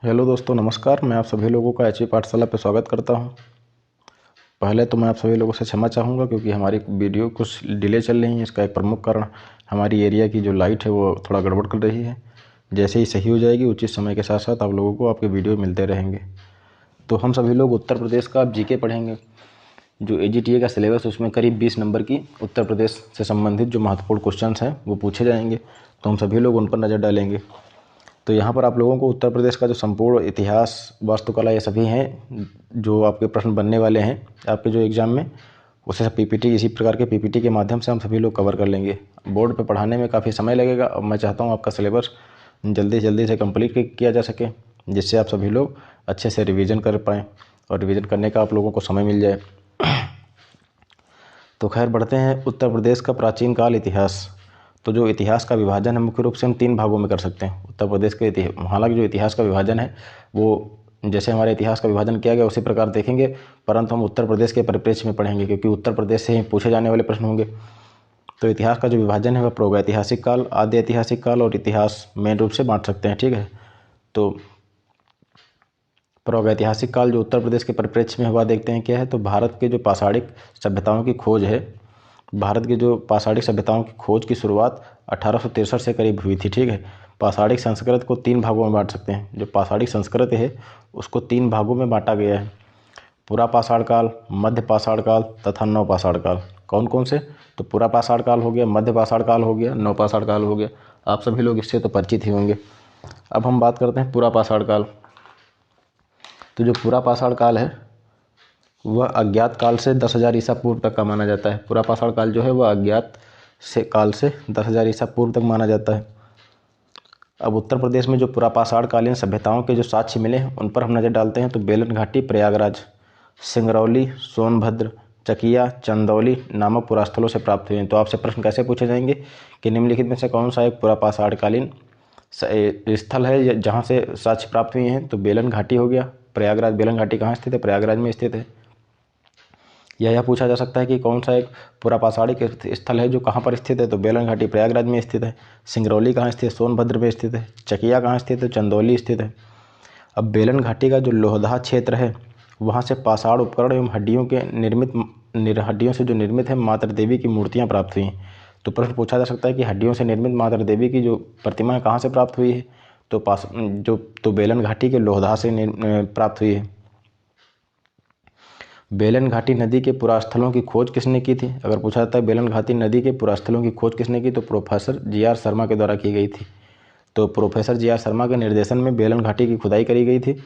Hello दोस्तों, नमस्कार। मैं आप सभी लोगों का एचपी पाठशाला पे स्वागत करता हूं। पहले तो मैं आप सभी लोगों से क्षमा चाहूँगा क्योंकि हमारी वीडियो कुछ डिले चल रही है। इसका एक प्रमुख कारण हमारी एरिया की जो लाइट है वो थोड़ा गड़बड़ कर रही है। जैसे ही सही हो जाएगी उचित समय के साथ साथ आप लोगों को आपके वीडियो मिलते रहेंगे। तो हम सभी लोग उत्तर प्रदेश का अब जीके पढ़ेंगे। जो एजीटीए का सिलेबस उसमें करीब 20 नंबर की उत्तर प्रदेश से संबंधित जो महत्वपूर्ण क्वेश्चन हैं वो पूछे जाएंगे। तो हम सभी लोग उन पर नज़र डालेंगे। तो यहाँ पर आप लोगों को उत्तर प्रदेश का जो संपूर्ण इतिहास, वास्तुकला, ये सभी हैं जो आपके प्रश्न बनने वाले हैं आपके जो एग्ज़ाम में, उसे पीपीटी, इसी प्रकार के पीपीटी के माध्यम से हम सभी लोग कवर कर लेंगे। बोर्ड पे पढ़ाने में काफ़ी समय लगेगा और मैं चाहता हूँ आपका सिलेबस जल्दी से कंप्लीट किया जा सके, जिससे आप सभी लोग अच्छे से रिवीजन कर पाएँ और रिवीजन करने का आप लोगों को समय मिल जाए। तो खैर बढ़ते हैं। उत्तर प्रदेश का प्राचीन काल इतिहास। तो जो इतिहास का विभाजन है मुख्य रूप से हम 3 भागों में कर सकते हैं उत्तर प्रदेश के इतिहास। हालांकि जो इतिहास का विभाजन है वो जैसे हमारे इतिहास का विभाजन किया गया उसी प्रकार देखेंगे, परंतु हम उत्तर प्रदेश के परिप्रेक्ष्य में पढ़ेंगे क्योंकि उत्तर प्रदेश से ही पूछे जाने वाले प्रश्न होंगे। तो इतिहास का जो विभाजन है वह प्रागैतिहासिक काल, आद्य ऐतिहासिक काल और इतिहास मेन रूप से बांट सकते हैं। ठीक है, तो प्रागैतिहासिक काल जो उत्तर प्रदेश के परिप्रेक्ष्य में हुआ देखते हैं क्या है। तो भारत के जो पाषाणिक सभ्यताओं की खोज है, भारत की जो पाषाणिक सभ्यताओं की खोज की शुरुआत 1863 से करीब हुई थी। ठीक है, पाषाणिक संस्कृत को 3 भागों में बांट सकते हैं। जो पाषाणिक संस्कृत है उसको 3 भागों में बांटा गया है: पुरा पाषाण काल, मध्य पाषाण काल तथा नव पाषाण काल। कौन कौन से? तो पुरा पाषाण काल हो गया, मध्य पाषाण काल हो गया, नव पाषाण काल हो गया। आप सभी लोग इससे तो परिचित ही होंगे। अब हम बात करते हैं पुरा पाषाण काल। तो जो पुरा पाषाण काल है वह अज्ञात काल से 10,000 ईसा पूर्व तक का माना जाता है। पुरा पाषाण काल जो है वह अज्ञात से काल से 10,000 ईसा पूर्व तक माना जाता है। अब उत्तर प्रदेश में जो पुरा पाषाण कालीन सभ्यताओं के जो साक्ष्य मिले हैं उन पर हम नज़र डालते हैं। तो बेलन घाटी, प्रयागराज, सिंगरौली, सोनभद्र, चकिया, चंदौली नामक पुरास्थलों से प्राप्त हुए हैं। तो आपसे प्रश्न कैसे पूछे जाएंगे कि निम्नलिखित में से कौन सा एक पुरा पाषाण कालीन स्थल है जहाँ से साक्ष्य प्राप्त हुए हैं? तो बेलन घाटी हो गया, प्रयागराज। बेलन घाटी कहाँ स्थित है? प्रयागराज में स्थित है। यह पूछा जा सकता है कि कौन सा एक पुरा पाषाणिक स्थल है जो कहाँ पर स्थित है? तो बेलन घाटी प्रयागराज में स्थित है। सिंगरौली कहाँ स्थित है? सोनभद्र में स्थित है। चकिया कहाँ स्थित है? चंदौली स्थित है। अब बेलन घाटी का जो लोहदा क्षेत्र है वहाँ से पाषाण उपकरण एवं हड्डियों से जो निर्मित है मातृ देवी की मूर्तियाँ प्राप्त हुई हैं। तो प्रश्न पूछा जा सकता है कि हड्डियों से निर्मित मातृ देवी की जो प्रतिमा कहाँ से प्राप्त हुई है? तो बेलन घाटी के लोहदा से प्राप्त हुई है। बेलन घाटी नदी के पुरास्थलों की खोज किसने की थी? अगर पूछा जाता है बेलन घाटी नदी के पुरास्थलों की खोज किसने की, तो प्रोफेसर जी.आर. शर्मा के द्वारा की गई थी। तो प्रोफेसर जी.आर. शर्मा के निर्देशन में बेलन घाटी की खुदाई करी गई थी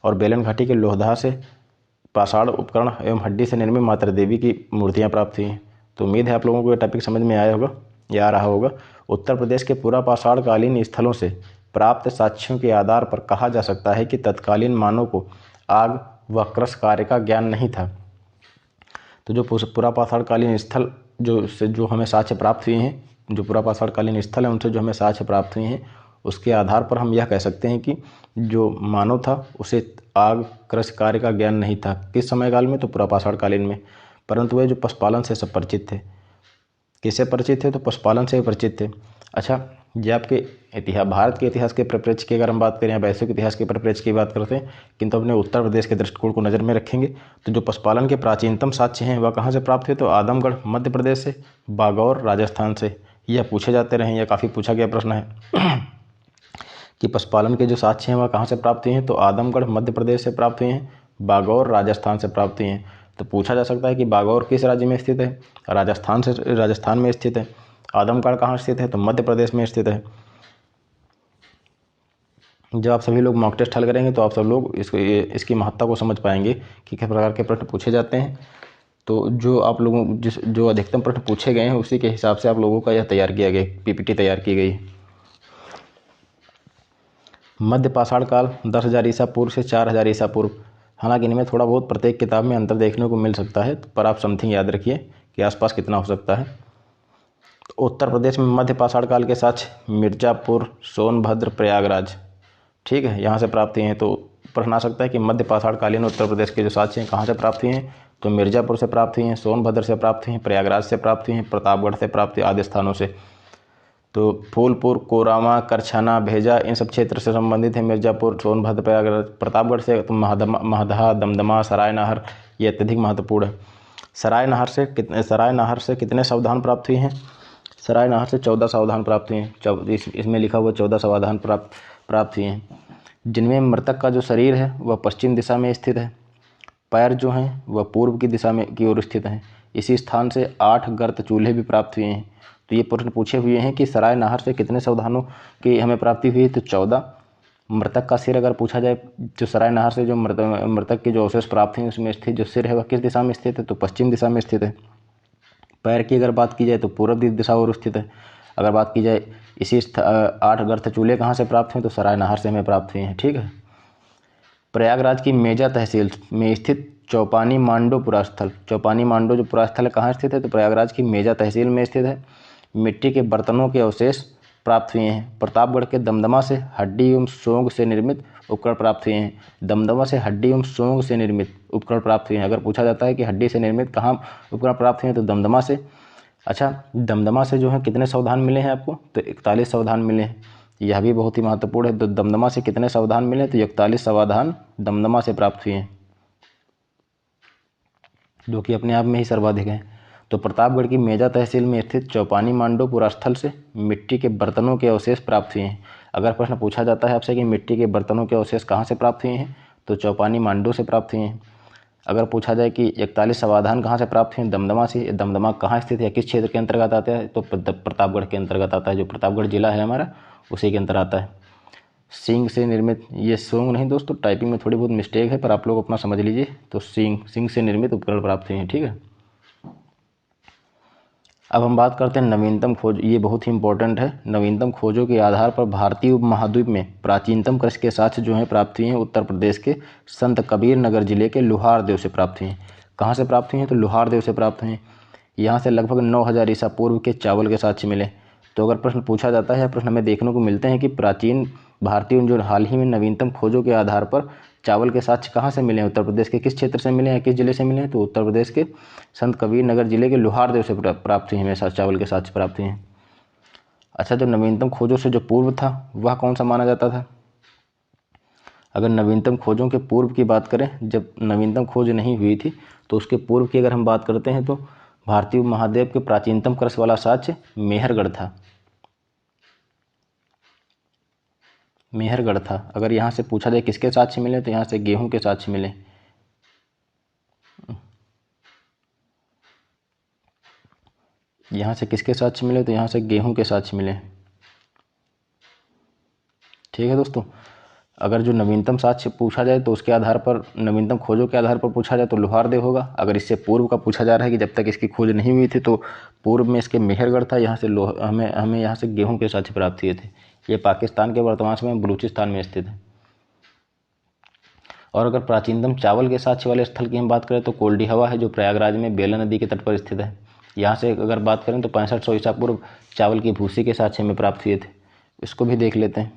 और बेलन घाटी के लोहदा से पाषाण उपकरण एवं हड्डी से निर्मित मातृ देवी की मूर्तियाँ प्राप्त हुई। तो उम्मीद है आप लोगों को ये टॉपिक समझ में आया होगा या आ रहा होगा। उत्तर प्रदेश के पुरा पाषाण कालीन स्थलों से प्राप्त साक्ष्यों के आधार पर कहा जा सकता है कि तत्कालीन मानव को आग व कृषि कार्य का ज्ञान नहीं था। तो जो पुरा पाषाण कालीन स्थल जो हमें साक्ष्य प्राप्त हुए हैं, जो पुरा पाषाण कालीन स्थल है उनसे जो हमें साक्ष्य प्राप्त हुए हैं, उसके आधार पर हम यह कह सकते हैं कि जो मानव था उसे आग कृषि कार्य का ज्ञान नहीं था। किस समय काल में? तो पुरा पाषाण कालीन में। परंतु वे जो पशुपालन से सब परिचित थे। किससे परिचित थे? तो पशुपालन से परिचित थे। अच्छा, ये आपके भारत के इतिहास के परिप्रेक्ष्य की अगर हम बात करें या वैश्विक इतिहास के परिप्रेक्ष्य की बात करते हैं, किंतु अपने उत्तर प्रदेश के दृष्टिकोण को नज़र में रखेंगे। तो जो पशुपालन के प्राचीनतम साक्ष्य हैं वह कहाँ से प्राप्त हुए? तो आदमगढ़ मध्य प्रदेश से, बागौर राजस्थान से। यह पूछे जाते रहे, यह काफ़ी पूछा गया प्रश्न है कि पशुपालन के जो साक्ष्य हैं वह कहाँ से प्राप्त हुए हैं? तो आदमगढ़ मध्य प्रदेश से प्राप्त हुए हैं, बागौर राजस्थान से प्राप्त हुए हैं। तो पूछा जा सकता है कि बागौर किस राज्य में स्थित है? राजस्थान में स्थित है। आदमगढ़ कहाँ स्थित है? तो मध्य प्रदेश में स्थित है। जब आप सभी लोग मॉक टेस्ट हल करेंगे तो आप सब लोग इसकी महत्ता को समझ पाएंगे कि किस प्रकार के प्रश्न पूछे जाते हैं। तो जो अधिकतम प्रश्न पूछे गए हैं उसी के हिसाब से आप लोगों का यह तैयार किया गया, पीपीटी तैयार की गई। मध्य पाषाण काल 10,000 ईसा पूर्व से 4,000 ईसा पूर्व। हालांकि इनमें थोड़ा बहुत प्रत्येक किताब में अंतर देखने को मिल सकता है, पर आप समथिंग याद रखिए कि आसपास कितना हो सकता है। तो उत्तर प्रदेश में मध्य पाषाण काल के साक्ष्य मिर्जापुर, सोनभद्र, प्रयागराज, ठीक है, यहाँ से प्राप्त हुए हैं। तो प्रश्न आ सकता है कि मध्य पाषाण कालीन उत्तर प्रदेश के जो साक्ष्य हैं कहाँ से प्राप्त हुए हैं? तो मिर्जापुर से प्राप्त हुए हैं, सोनभद्र से प्राप्त हुए हैं, प्रयागराज से प्राप्त हुए हैं, प्रतापगढ़ से प्राप्त हुए, आदि स्थानों से। तो फूलपुर, कोरामा, करछना, भेजा इन सब क्षेत्र से संबंधित है। मिर्ज़ापुर, सोनभद्र, प्रयागराज। प्रतापगढ़ से तो महदहा, दमदमा, सरायनहर ये अत्यधिक महत्वपूर्ण है। सरायनहर से कितने सावधान प्राप्त हुए हैं? सरायनहर से 14 सावधान प्राप्त हुए हैं। इसमें लिखा हुआ 14 सावधान प्राप्त हुए हैं, जिनमें मृतक का जो शरीर है वह पश्चिम दिशा में स्थित है, पैर जो हैं वह पूर्व की दिशा में की ओर स्थित हैं। इसी स्थान से 8 गर्त चूल्हे भी प्राप्त हुए हैं। तो ये प्रश्न पूछे हुए हैं कि सरायनहर से कितने सावधानों की हमें प्राप्ति हुई? तो 14। मृतक का सिर अगर पूछा जाए, जो सरायनहर से जो मृतक के जो अवशेष प्राप्त हैं उसमें स्थित जो सिर है वह किस दिशा में स्थित है? तो पश्चिम दिशा में स्थित है। पैर की अगर बात की जाए तो पूर्व दिशा और स्थित है। अगर बात की जाए इसी 8 गर्त चूल्हे कहाँ से प्राप्त हुए? तो सरायनहर से हमें प्राप्त हुए हैं। ठीक है। प्रयागराज की मेजा तहसील में स्थित चौपानी मांडो पुरास्थल, चौपानी मांडो जो पुरास्थल है कहाँ स्थित है? तो प्रयागराज की मेजा तहसील में स्थित है। मिट्टी के बर्तनों के अवशेष प्राप्त हुए हैं। प्रतापगढ़ के दमदमा से हड्डी एवं सोंग से निर्मित उपकरण प्राप्त हुए हैं। दमदमा से हड्डी एवं सोंग से निर्मित उपकरण प्राप्त हुए हैं। अगर पूछा जाता है कि हड्डी से निर्मित कहाँ उपकरण प्राप्त हुए हैं, तो दमदमा से। अच्छा, दमदमा से जो है कितने सावधान मिले हैं आपको? तो 41 सावधान मिले हैं। यह भी बहुत ही महत्वपूर्ण है। तो दमदमा से कितने सावधान मिले? तो 41 सावधान दमदमा से प्राप्त हुए हैं, जो कि अपने आप में ही सर्वाधिक हैं। तो प्रतापगढ़ की मेजा तहसील में स्थित चौपानी मांडो पुरास्थल से मिट्टी के बर्तनों के अवशेष प्राप्त हुए हैं। अगर प्रश्न पूछा जाता है आपसे कि मिट्टी के बर्तनों के अवशेष कहाँ से प्राप्त हुए हैं, तो चौपानी मांडो से प्राप्त हुए हैं। अगर पूछा जाए कि 41 समाधान कहाँ से प्राप्त हुए? दमदमा से। दमदमा कहाँ स्थित है, किस क्षेत्र के अंतर्गत आता है? तो प्रतापगढ़ के अंतर्गत आता है। जो प्रतापगढ़ जिला है हमारा, उसी के अंतर्गत आता है। सींग से निर्मित, ये सोंग नहीं दोस्तों, टाइपिंग में थोड़ी बहुत मिस्टेक है, पर आप लोग अपना समझ लीजिए। तो सींग से निर्मित उपकरण प्राप्त हुए हैं। ठीक है। अब हम बात करते हैं नवीनतम खोज। ये बहुत ही इंपॉर्टेंट है। नवीनतम खोजों के आधार पर भारतीय उपमहाद्वीप में प्राचीनतम कृषि के साक्ष्य जो हैं प्राप्त हुए हैं उत्तर प्रदेश के संत कबीर नगर जिले के लुहारदेव से प्राप्त हुए हैं। कहाँ से प्राप्त हुए हैं? तो लुहारदेव से प्राप्त हुए हैं। यहाँ से लगभग 9000 ईसा पूर्व के चावल के साक्ष्य मिले। तो अगर प्रश्न पूछा जाता है, प्रश्न हमें देखने को मिलते हैं कि प्राचीन भारतीय जो हाल ही में नवीनतम खोजों के आधार पर चावल के साक्ष्य कहाँ से मिले हैं, उत्तर प्रदेश के किस क्षेत्र से मिले हैं, किस जिले से मिले हैं? तो उत्तर प्रदेश के संत कबीर नगर जिले के लुहारदेव से प्राप्त हुए हैं चावल के साक्ष्य प्राप्त हुए हैं। अच्छा, जो नवीनतम खोजों से जो पूर्व था वह कौन सा माना जाता था? अगर नवीनतम खोजों के पूर्व की बात करें, जब नवीनतम खोज नहीं हुई थी, तो उसके पूर्व की अगर हम बात करते हैं तो भारतीय महाद्वीप के प्राचीनतम कृषि वाला साक्ष्य मेहरगढ़ था। मेहरगढ़ था। अगर यहाँ से पूछा जाए किसके साक्ष्य मिले, तो यहाँ से गेहूं के साक्ष्य मिले। यहाँ से किसके साक्ष्य मिले, तो यहाँ से गेहूं के साक्ष्य मिले। ठीक है दोस्तों। अगर जो नवीनतम साक्ष्य पूछा जाए तो उसके आधार पर, नवीनतम खोजों के आधार पर पूछा जाए तो लुहारदेव होगा। अगर इससे पूर्व का पूछा जा रहा है कि जब तक इसकी खोज नहीं हुई थी, तो पूर्व में इसके मेहरगढ़ था। यहाँ से हमें यहाँ से गेहूं के साक्ष्य प्राप्त हुए थे। ये पाकिस्तान के वर्तमान समय में बलूचिस्तान में स्थित है। और अगर प्राचीनतम चावल के साक्ष्य वाले स्थल की हम बात करें तो कोल्डी हवा है, जो प्रयागराज में बेलन नदी के तट पर स्थित है। यहाँ से अगर बात करें तो 6500 ईसा पूर्व चावल की भूसी के साक्ष्य में प्राप्त हुए थे। इसको भी देख लेते हैं।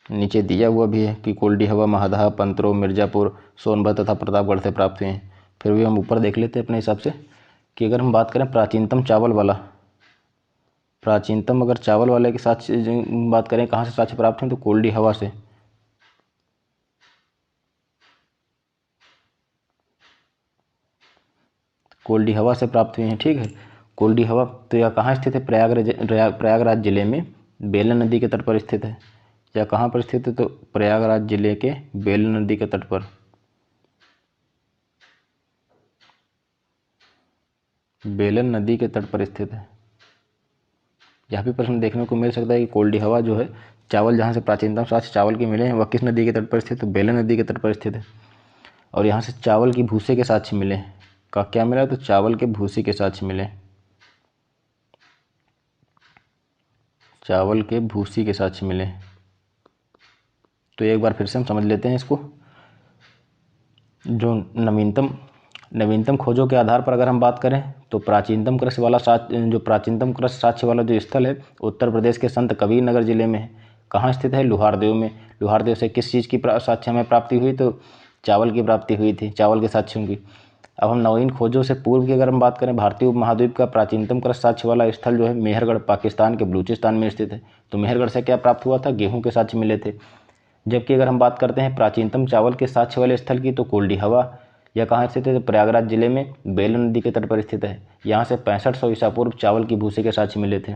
नीचे दिया हुआ भी है कि कोल्डी हवा महदहा, पंतरो, मिर्ज़ापुर, सोनभद्र तथा प्रतापगढ़ से प्राप्त हुए हैं। फिर भी हम ऊपर देख लेते हैं अपने हिसाब से कि अगर हम बात करें प्राचीनतम चावल वाला, प्राचीनतम अगर चावल वाले के साथ बात करें कहाँ से साक्ष्य प्राप्त हैं, तो कोल्डी हवा से। कोल्डी हवा से प्राप्त हुए हैं। ठीक है। कोल्डी हवा तो यह कहाँ स्थित है? प्रयागराज जिले में बेलन नदी के तट पर स्थित है। या कहाँ पर स्थित है? तो प्रयागराज जिले के बेलन नदी के तट पर। बेलन नदी के तट पर स्थित है। यह भी प्रश्न देखने को मिल सकता है कि कोल्डी हवा जो है, चावल जहाँ से प्राचीनतम साक्ष्य चावल के मिले हैं वह किस नदी के तट पर स्थित है? तो बेलन नदी के तट पर स्थित है। और यहाँ से चावल की भूसे के साक्ष्य मिले का क्या मिला? तो चावल के भूसी के साक्ष्य मिले। चावल के भूसी के साक्ष्य मिले। तो एक बार फिर से हम समझ लेते हैं इसको। जो नवीनतम खोजों के आधार पर अगर हम बात करें तो प्राचीनतम कृषि वाला जो प्राचीनतम कृषि साक्ष्य वाला जो स्थल है उत्तर प्रदेश के संत कबीर नगर जिले में है। कहाँ स्थित है? लुहारदेव में। लुहारदेव से किस चीज़ की साक्ष्य हमें प्राप्ति हुई? तो चावल की प्राप्ति हुई थी, चावल के साक्ष्यों की। अब हम नवीन खोजों से पूर्व की अगर हम बात करें, भारतीय उपमहाद्वीप का प्राचीनतम कृषि साक्ष्य वाला स्थल जो है मेहरगढ़ पाकिस्तान के बलूचिस्तान में स्थित है। तो मेहरगढ़ से क्या प्राप्त हुआ था? गेहूं के साक्ष्य मिले थे। जबकि अगर हम बात करते हैं प्राचीनतम चावल के साक्ष्य वाले स्थल की, तो कोल्डी हवा, यह कहाँ स्थित है? तो प्रयागराज जिले में बेलन नदी के तट पर स्थित है। यहाँ से 6500 ईसा पूर्व चावल की भूसे के साक्ष्य मिले थे।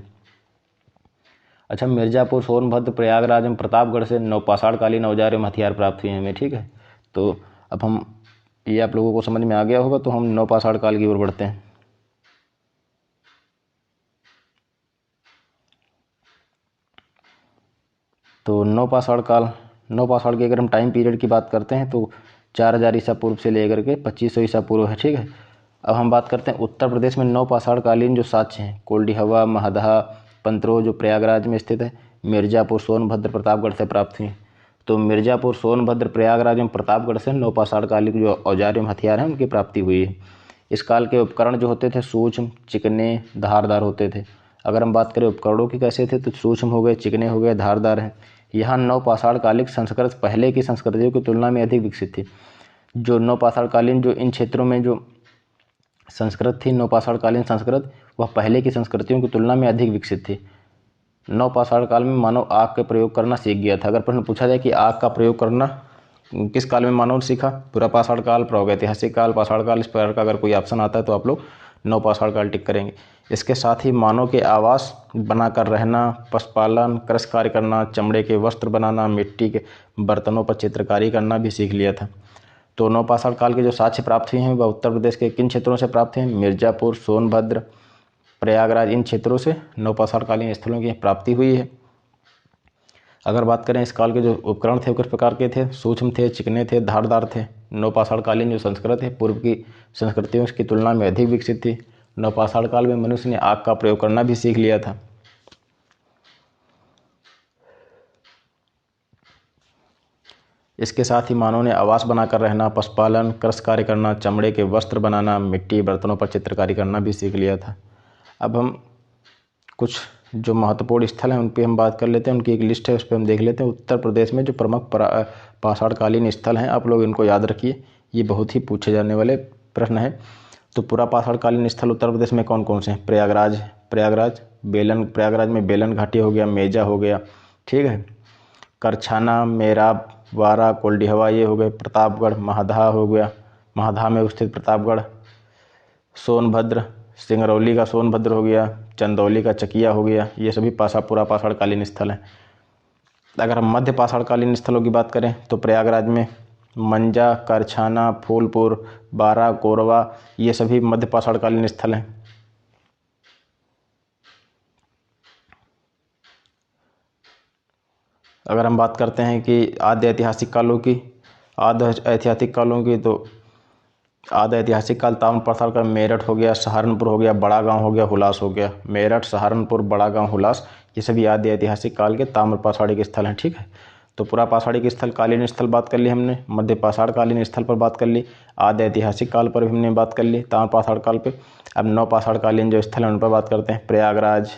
अच्छा, मिर्जापुर, सोनभद्र, प्रयागराज एवं प्रतापगढ़ से नवपाषाण कालीन औजार एवं हथियार प्राप्त हुए हैं हमें, ठीक है। तो अब हम, ये आप लोगों को समझ में आ गया होगा, तो हम नवपाषाण काल की ओर बढ़ते हैं। तो नवपाषाण की अगर हम टाइम पीरियड की बात करते हैं तो 4000 ईसा पूर्व से लेकर के 2500 ईसा पूर्व है, ठीक है। अब हम बात करते हैं उत्तर प्रदेश में नवपाषाण कालीन जो साक्ष्य हैं, कोल्डी हवा, महदहा, पंतरोह जो प्रयागराज में स्थित है, मिर्जापुर, सोनभद्र, प्रतापगढ़ से प्राप्त हुई। तो मिर्जापुर, सोनभद्र, प्रयागराज एवं प्रतापगढ़ से नवपाषाण काल के जो औजार एवं हथियार हैं उनकी प्राप्ति हुई है। इस काल के उपकरण जो होते थे सूक्ष्म, चिकने, धारदार होते थे। अगर हम बात करें उपकरणों की कैसे थे, तो सूक्ष्म हो गए, चिकने हो गए, धारदार हैं। यहाँ नवपाषाण कालिक संस्कृत पहले की संस्कृतियों की तुलना में अधिक विकसित थी। जो नवपाषाण कालीन जो इन क्षेत्रों में जो संस्कृत थी, नवपाषाण कालीन संस्कृत, वह पहले की संस्कृतियों की तुलना में अधिक विकसित थी। नवपाषाण काल में मानव आग का प्रयोग करना सीख गया था। अगर प्रश्न पूछा जाए कि आग का प्रयोग करना किस काल में मानव सीखा, पुरापाषाण काल, प्रागैतिहासिक काल, पाषाण काल, इस प्रकार का अगर कोई ऑप्शन आता है तो आप लोग नवपाषाण काल टिक करेंगे। इसके साथ ही मानव के आवास बनाकर रहना, पशुपालन, कृषि कार्य करना, चमड़े के वस्त्र बनाना, मिट्टी के बर्तनों पर चित्रकारी करना भी सीख लिया था। तो नवपाषाण काल के जो साक्ष्य प्राप्त हुए हैं वह उत्तर प्रदेश के किन क्षेत्रों से प्राप्त हैं? मिर्जापुर, सोनभद्र, प्रयागराज, इन क्षेत्रों से नवपाषाण कालीन स्थलों की प्राप्ति हुई है। अगर बात करें इस काल के जो उपकरण थे वो किस प्रकार के थे? सूक्ष्म थे, चिकने थे, धारदार थे। नवपाषाण कालीन जो संस्कृत है पूर्व की संस्कृतियों की तुलना में अधिक विकसित थी। नवपाषाण काल में मनुष्य ने आग का प्रयोग करना भी सीख लिया था। इसके साथ ही मानव ने आवास बनाकर रहना, पशुपालन, कृषि कार्य करना, चमड़े के वस्त्र बनाना, मिट्टी बर्तनों पर चित्रकारी करना भी सीख लिया था। अब हम कुछ जो महत्वपूर्ण स्थल हैं उन पर हम बात कर लेते हैं, उनकी एक लिस्ट है उस पर हम देख लेते हैं। उत्तर प्रदेश में जो प्रमुख पाषाणकालीन स्थल हैं आप लोग इनको याद रखिए, ये बहुत ही पूछे जाने वाले प्रश्न हैं। तो पुरापाषाणकालीन स्थल उत्तर प्रदेश में कौन कौन से हैं? प्रयागराज में बेलन घाटी हो गया, मेजा हो गया, ठीक है। करछाना, मेराब, वारा, कोल्डी हवा ये हो गए। प्रतापगढ़, महदहा हो गया, महदहा में स्थित प्रतापगढ़। सोनभद्र, सिंगरौली का सोनभद्र हो गया, चंदौली का चकिया हो गया, ये सभी पुरापाषाणकालीन स्थल हैं। अगर हम मध्य पाषाणकालीन स्थलों की बात करें तो प्रयागराज में मंजा, करछाना, फूलपुर, बारा, कोरवा, ये सभी मध्य पाषाणकालीन स्थल हैं। अगर हम बात करते हैं कि आद्य ऐतिहासिक तो आधा ऐतिहासिक काल ताम्रपाषाण का मेरठ हो गया, सहारनपुर हो गया, बड़ा गांव हो गया, हुलास हो गया। मेरठ, सहारनपुर, बड़ा गांव, हुलास, ये सभी आद्य ऐतिहासिक काल के ताम्रपाषाणिक स्थल हैं, ठीक है। तो पुरापाषाणिक स्थल, कालीन स्थल बात कर ली हमने, मध्य पाषाण कालीन स्थल पर बात कर ली, आद्य ऐतिहासिक काल पर भी हमने बात कर ली, ताम्रपाषाण काल पे। अब नवपाषाण कालीन जो स्थल हैं उन पर बात करते हैं। प्रयागराज,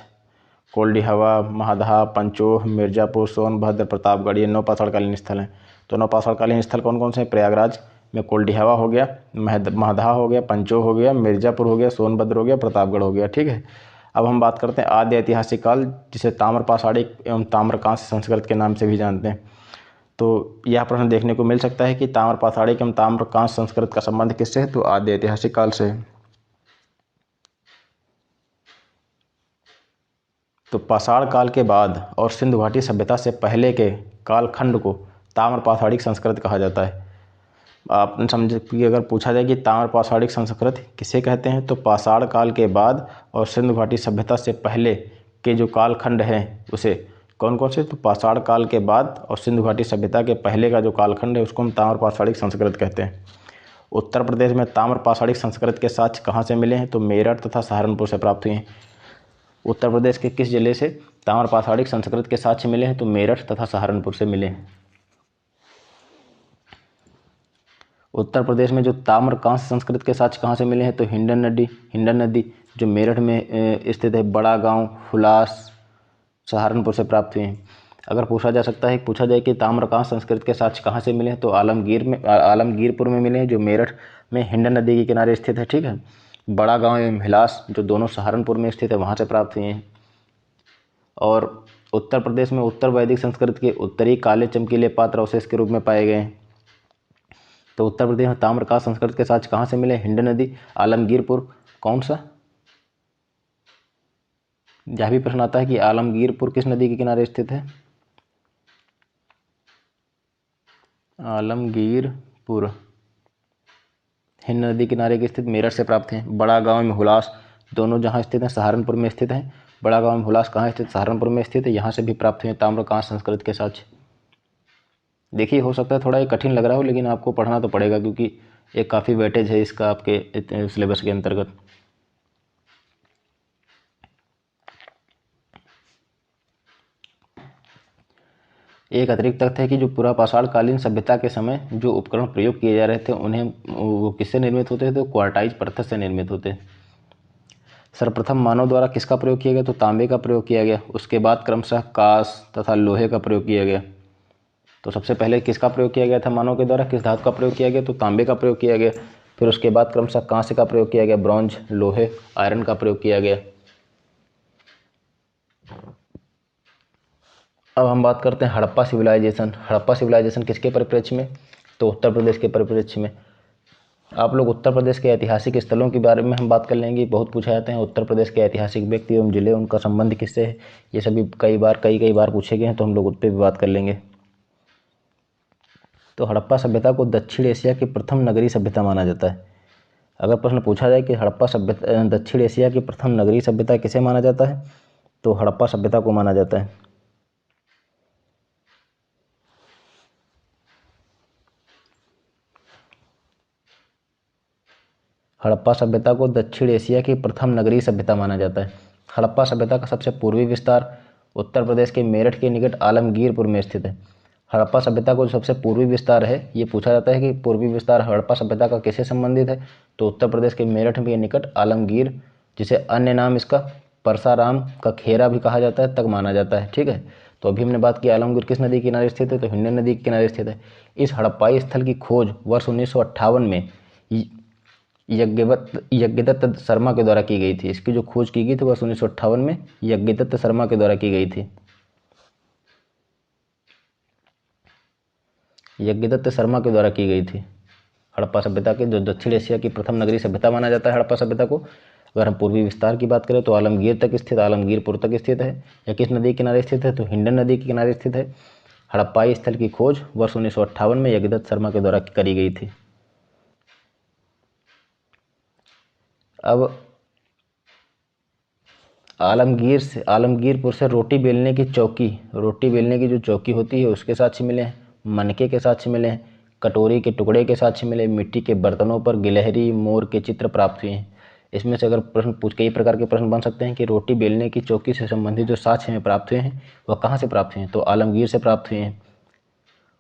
कोल्डी हवा, महदहा, पंचोह, मिर्जापुर, सोनभद्र, प्रतापगढ़, ये नवपाषाणकालीन स्थल हैं। तो नवपाषाणकालीन स्थल कौन कौन से हैं? प्रयागराज में कोल्डी हवा हो गया, महदहा हो गया, पंचोह हो गया, मिर्जापुर हो गया, सोनभद्र हो गया, प्रतापगढ़ हो गया, ठीक है। अब हम बात करते हैं आद्य ऐतिहासिक काल, जिसे ताम्रपाषाणिक एवं ताम्रकांस्य संस्कृत के नाम से भी जानते हैं। तो यह प्रश्न देखने को मिल सकता है कि ताम्रपाषाणिक एवं ताम्रकांस्य संस्कृत का संबंध किससे है? तो आद्य ऐतिहासिक काल से है। तो पाषाण काल के बाद और सिंधु घाटी सभ्यता से पहले के कालखंड को ताम्रपाषाणिक संस्कृत कहा जाता है। आपने समझ कि अगर पूछा जाए कि ताम्रपाषाणिक संस्कृत किसे कहते हैं, तो पाषाण काल के बाद और सिंधु घाटी सभ्यता से पहले के जो कालखंड हैं उसे कौन कौन से? तो पाषाण काल के बाद और सिंधु घाटी सभ्यता के पहले का जो कालखंड है उसको हम ताम्रपाषाणिक संस्कृत कहते हैं। उत्तर प्रदेश में ताम्रपाषाणिक संस्कृत के साक्ष्य कहाँ से मिले हैं? तो मेरठ तथा सहारनपुर से प्राप्त हुए हैं। उत्तर प्रदेश के किस जिले से ताम्रपाषाणिक संस्कृत के साक्ष्य मिले हैं? तो मेरठ तथा सहारनपुर से मिले हैं। उत्तर प्रदेश में जो ताम्रकांस्य संस्कृत के साक्ष्य कहाँ से मिले हैं? तो हिंडन नदी जो मेरठ में स्थित है, बड़ा गांव, हुलास, सहारनपुर से प्राप्त हुए हैं। अगर पूछा जाए कि ताम्रकांस्य संस्कृत के साक्ष्य कहाँ से मिले हैं, तो आलमगीरपुर में मिले हैं, जो मेरठ में हिंड नदी के किनारे स्थित है, ठीक है। बड़ा गांव एवं हिलास जो दोनों सहारनपुर में स्थित है वहाँ से प्राप्त हुए हैं। और उत्तर प्रदेश में उत्तर वैदिक संस्कृत के उत्तरी काले चमकीले पात्र अवशेष के रूप में पाए गए हैं। तो उत्तर प्रदेश में ताम्रकाल संस्कृत के साक्ष्य कहाँ से मिले? हिंड नदी, आलमगीरपुर, कौन सा? यह भी प्रश्न आता है कि आलमगीरपुर किस नदी के किनारे स्थित है? आलमगीरपुर हिंद नदी किनारे के स्थित मेरठ से प्राप्त हैं। बड़ा गांव में हुलास दोनों जहां स्थित हैं सहारनपुर में स्थित हैं। बड़ा गांव में हुलास कहाँ स्थित? सहारनपुर में स्थित है। यहाँ से भी प्राप्त हुए ताम्रकांस संस्कृत के साक्ष्य। देखिए, हो सकता है थोड़ा ये कठिन लग रहा हो, लेकिन आपको पढ़ना तो पड़ेगा क्योंकि ये काफ़ी वेटेज है इसका आपके सिलेबस के अंतर्गत। एक अतिरिक्त तथ्य है कि जो पुरापाषाण कालीन सभ्यता के समय जो उपकरण प्रयोग किए जा रहे थे उन्हें वो किससे निर्मित होते थे? तो क्वार्टाइज पत्थर से निर्मित होते। सर्वप्रथम मानव द्वारा किसका प्रयोग किया गया? तो तांबे का प्रयोग किया गया। उसके बाद क्रमशः कांस तथा लोहे का प्रयोग किया गया। तो सबसे पहले किसका प्रयोग किया गया था मानव के द्वारा? किस धातु का प्रयोग किया गया? तो तांबे का प्रयोग किया गया। फिर उसके बाद क्रमशः कांस्य का प्रयोग किया गया, ब्रॉन्ज, लोहे, आयरन का प्रयोग किया गया। अब हम बात करते हैं हड़प्पा सिविलाइजेशन। हड़प्पा सिविलाइजेशन किसके परिप्रेक्ष्य में? तो उत्तर प्रदेश के परिप्रेक्ष्य में। आप लोग उत्तर प्रदेश के ऐतिहासिक स्थलों के बारे में हम बात कर लेंगे। बहुत पूछा जाते हैं उत्तर प्रदेश के ऐतिहासिक व्यक्ति एवं जिले, उनका संबंध किससे है, ये सभी कई बार पूछे गए हैं, तो हम लोग उस पर भी बात कर लेंगे। तो हड़प्पा सभ्यता को दक्षिण एशिया की प्रथम नगरीय सभ्यता माना जाता है। अगर प्रश्न पूछा जाए कि हड़प्पा सभ्यता दक्षिण एशिया की प्रथम नगरीय सभ्यता किसे माना जाता है, तो हड़प्पा सभ्यता को माना जाता है। हड़प्पा सभ्यता को दक्षिण एशिया की प्रथम नगरीय सभ्यता माना जाता है। हड़प्पा सभ्यता का सबसे पूर्वी विस्तार उत्तर प्रदेश के मेरठ के निकट आलमगीरपुर में स्थित है। हड़प्पा सभ्यता को जो सबसे पूर्वी विस्तार है, ये पूछा जाता है कि पूर्वी विस्तार हड़प्पा सभ्यता का किससे संबंधित है, तो उत्तर प्रदेश के मेरठ के निकट आलमगीर, जिसे अन्य नाम इसका परसाराम का खेरा भी कहा जाता है, तक माना जाता है, ठीक है। तो अभी हमने बात की आलमगीर किस नदी के किनारे स्थित है, तो हिंड नदी के किनारे स्थित है। इस हड़प्पाई स्थल की खोज वर्ष 1958 में यज्ञदत्त शर्मा के द्वारा की गई थी। इसकी जो खोज की गई थी वर्ष 1958 में यज्ञदत्त शर्मा के द्वारा की गई थी। यज्ञदत्त शर्मा के द्वारा की गई थी। हड़प्पा सभ्यता के जो दक्षिण एशिया की प्रथम नगरीय सभ्यता माना जाता है हड़प्पा सभ्यता को। अगर हम पूर्वी विस्तार की बात करें तो आलमगीर तक स्थित, आलमगीरपुर तक स्थित है। या किस नदी के किनारे स्थित है, तो हिंड नदी के किनारे स्थित है। हड़प्पाई स्थल की खोज वर्ष 1958 में यज्ञदत्त शर्मा के द्वारा करी गई थी। अब आलमगीरपुर से रोटी बेलने की जो चौकी होती है उसके साक्ष्य मिले हैं, मनके के साक्ष्य मिले हैं, कटोरी के टुकड़े के साक्ष्य मिले, मिट्टी के बर्तनों पर गिलहरी, मोर के चित्र प्राप्त हुए हैं। इसमें से अगर कई प्रकार के प्रश्न बन सकते हैं कि रोटी बेलने की चौकी से संबंधित जो साक्ष्य में प्राप्त हुए हैं वह कहाँ से प्राप्त हुए हैं, तो आलमगीर से प्राप्त हुए हैं।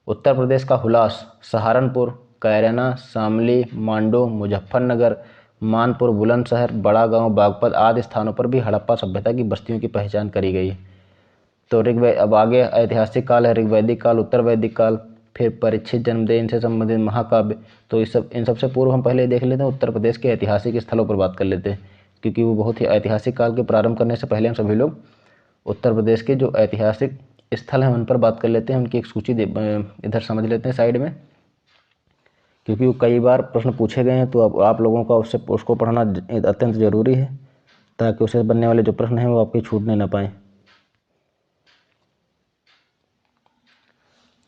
उत्तर प्रदेश का हुलास सहारनपुर, कैराना, शामली, मांडो, मुजफ्फरनगर, मानपुर, बुलंदशहर, बड़ा गांव, बागपत आदि स्थानों पर भी हड़प्पा सभ्यता की बस्तियों की पहचान करी गई। तो अब आगे ऐतिहासिक काल है, ऋग्वैदिक काल, उत्तर वैदिक काल, फिर परीक्षित, जन्मदेव, इनसे संबंधित महाकाव्य। तो इन सबसे पूर्व हम पहले देख लेते हैं उत्तर प्रदेश के ऐतिहासिक स्थलों पर बात कर लेते हैं, क्योंकि वो बहुत ही ऐतिहासिक काल के प्रारंभ करने से पहले हम सभी लोग उत्तर प्रदेश के जो ऐतिहासिक स्थल हैं उन पर बात कर लेते हैं। उनकी एक सूची इधर समझ लेते हैं साइड में, क्योंकि वो कई बार प्रश्न पूछे गए हैं, तो अब आप लोगों का उसको पढ़ना अत्यंत ज़रूरी है, ताकि उससे बनने वाले जो प्रश्न हैं वो आपके छूटने ना पाएँ।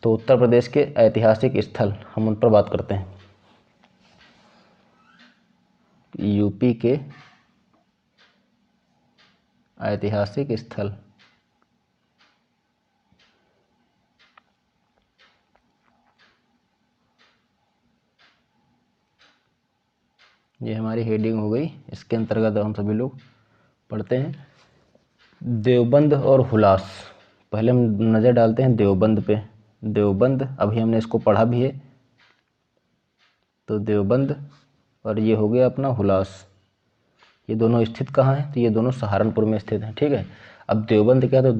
तो उत्तर प्रदेश के ऐतिहासिक स्थल हम उन पर बात करते हैं। यूपी के ऐतिहासिक स्थल, ये हमारी हेडिंग हो गई। इसके अंतर्गत हम सभी लोग पढ़ते हैं देवबंद और हुलास। पहले हम नज़र डालते हैं देवबंद पे। देवबंद अभी हमने इसको पढ़ा भी है, तो देवबंद, और ये हो गया अपना हुलास। ये दोनों स्थित कहाँ हैं, तो ये दोनों सहारनपुर में स्थित हैं, ठीक है। अब देवबंद क्या है, तो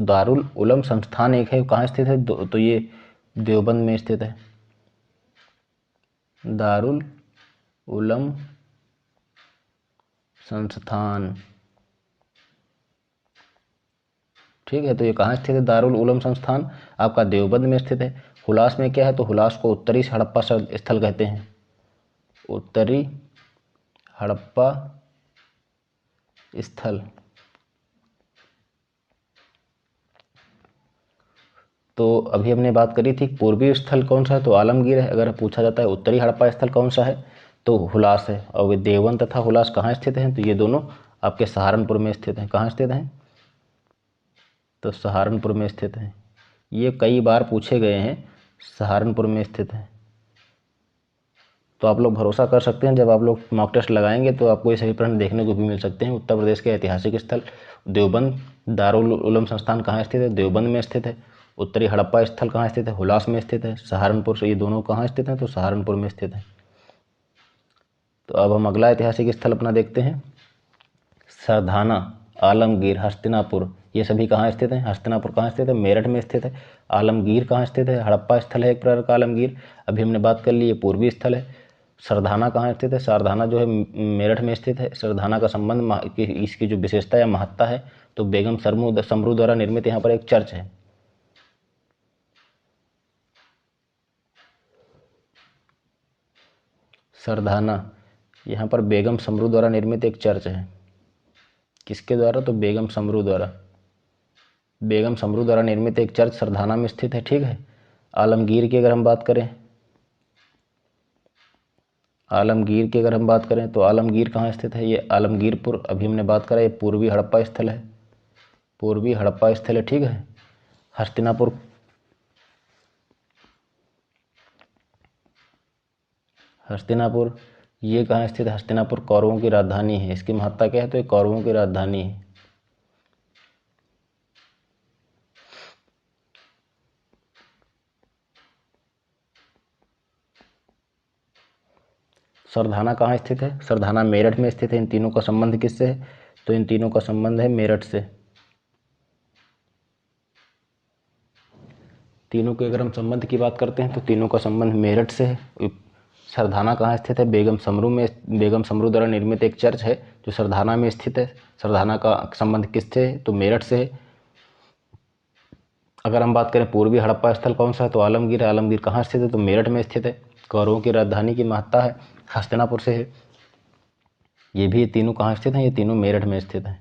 दारुल उलम संस्थान एक है, कहाँ स्थित है, तो ये देवबंद में स्थित है। दारुल उलम संस्थान। ठीक है, तो ये कहाँ स्थित है? दारुल उलूम संस्थान आपका देवबंद में स्थित है। हुलास में क्या है? तो हुलास को उत्तरी हड़प्पा स्थल कहते हैं। उत्तरी हड़प्पा स्थल। तो अभी हमने बात करी थी पूर्वी स्थल कौन सा है, तो आलमगीर है। अगर पूछा जाता है उत्तरी हड़प्पा स्थल कौन सा है, तो हुलास है। और वे देवबंद तथा हुलास कहाँ स्थित हैं? तो ये दोनों आपके सहारनपुर में स्थित हैं। कहाँ स्थित हैं? तो सहारनपुर में स्थित हैं। ये कई बार पूछे गए हैं, सहारनपुर में स्थित है। तो आप लोग भरोसा कर सकते हैं, जब आप लोग मॉक टेस्ट लगाएंगे तो आपको ये सभी प्रश्न देखने को भी मिल सकते हैं। उत्तर प्रदेश के ऐतिहासिक स्थल देवबंद। दारुल उलूम संस्थान कहाँ स्थित है? देवबंद में स्थित है। उत्तरी हड़प्पा स्थल कहाँ स्थित है? हुलास में स्थित है। सहारनपुर से ये दोनों कहाँ स्थित हैं? तो सहारनपुर में स्थित है। तो अब हम अगला ऐतिहासिक स्थल अपना देखते हैं। सरधाना, आलमगीर, हस्तिनापुर, ये सभी कहाँ स्थित हैं? हस्तिनापुर कहाँ स्थित है? मेरठ में स्थित है। आलमगीर कहाँ स्थित है? हड़प्पा स्थल है एक प्रकार का आलमगीर, अभी हमने बात कर ली, ये पूर्वी स्थल है। सरधाना कहाँ स्थित है? सरधाना जो है मेरठ में स्थित है। सरधाना का संबंध, इसकी जो विशेषता या महत्ता है, तो बेगम समरू द्वारा निर्मित यहाँ पर एक चर्च है। सरधाना, यहाँ पर बेगम समरू द्वारा निर्मित एक चर्च है। किसके द्वारा? तो बेगम समरू द्वारा। बेगम समरू द्वारा निर्मित एक चर्च सरधाना में स्थित है। ठीक है। आलमगीर की अगर हम बात करें, आलमगीर की अगर हम बात करें तो आलमगीर कहाँ स्थित है? ये आलमगीरपुर, अभी हमने बात करा, ये पूर्वी हड़प्पा स्थल है। पूर्वी हड़प्पा स्थल है। ठीक है। हस्तिनापुर, हस्तिनापुर ये कहाँ स्थित है? हस्तिनापुर कौरवों की राजधानी है। इसकी महत्ता क्या है? तो ये कौरवों की राजधानी है। सरधाना कहाँ स्थित है? सरधाना मेरठ में स्थित है। इन तीनों का संबंध किससे है? तो इन तीनों का संबंध है मेरठ से। तीनों के अगर हम संबंध की बात करते हैं तो तीनों का संबंध मेरठ से है। सरधाना कहाँ स्थित है? बेगम समरू में, बेगम समरू द्वारा निर्मित एक चर्च है जो सरधाना में स्थित है। सरधाना का संबंध किससे है? तो मेरठ से है। अगर हम बात करें पूर्वी हड़प्पा स्थल कौन सा है, तो आलमगीर है। आलमगीर कहाँ स्थित है? तो मेरठ में स्थित है। कौरवों की राजधानी की महत्ता है, हस्तिनापुर से है। ये भी तीनों कहाँ स्थित हैं? ये तीनों मेरठ में स्थित हैं।